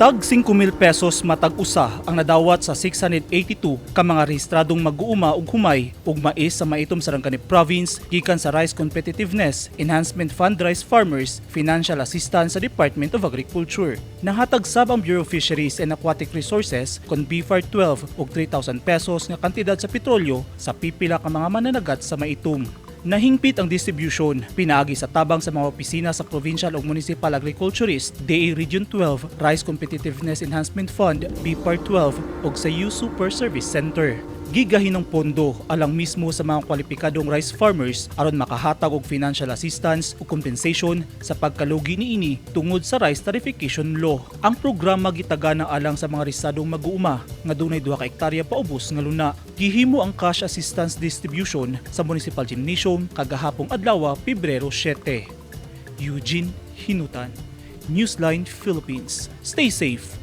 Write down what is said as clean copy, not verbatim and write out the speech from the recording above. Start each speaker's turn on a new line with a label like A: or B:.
A: Tag 5,000 pesos matag usa ang nadawat sa 682 ka mga rehistradong mag-uuma ug humay ug mais sa maitom Sarangani Province gikan sa Rice Competitiveness Enhancement Fund Rice Farmers Financial Assistance sa Department of Agriculture. Nahatag sab ang Bureau of Fisheries and Aquatic Resources kon BFAR 12 og 3,000 pesos nga kantidad sa petrolyo sa pipila ka mga mananagat sa maitom. Nahingpit ang distribution, pinaagi sa tabang sa mga opisina sa Provincial ug Municipal Agriculturist, DA Region 12, Rice Competitiveness Enhancement Fund, BPAR 12 ug sa Youth Super Service Center. Gigahin ng pondo alang mismo sa mga kwalipikadong rice farmers aron makahatag og financial assistance o compensation sa pagkalugi niini tungod sa rice tarification law. Ang programa gitagana alang sa mga risadong mag-uuma nga dunay 2 ka hektarya paubos nga luna. Gihimo ang cash assistance distribution sa Municipal Gymnasium kagahapong adlaw, Pebrero 7. Eugene Hinutan, Newsline Philippines. Stay safe.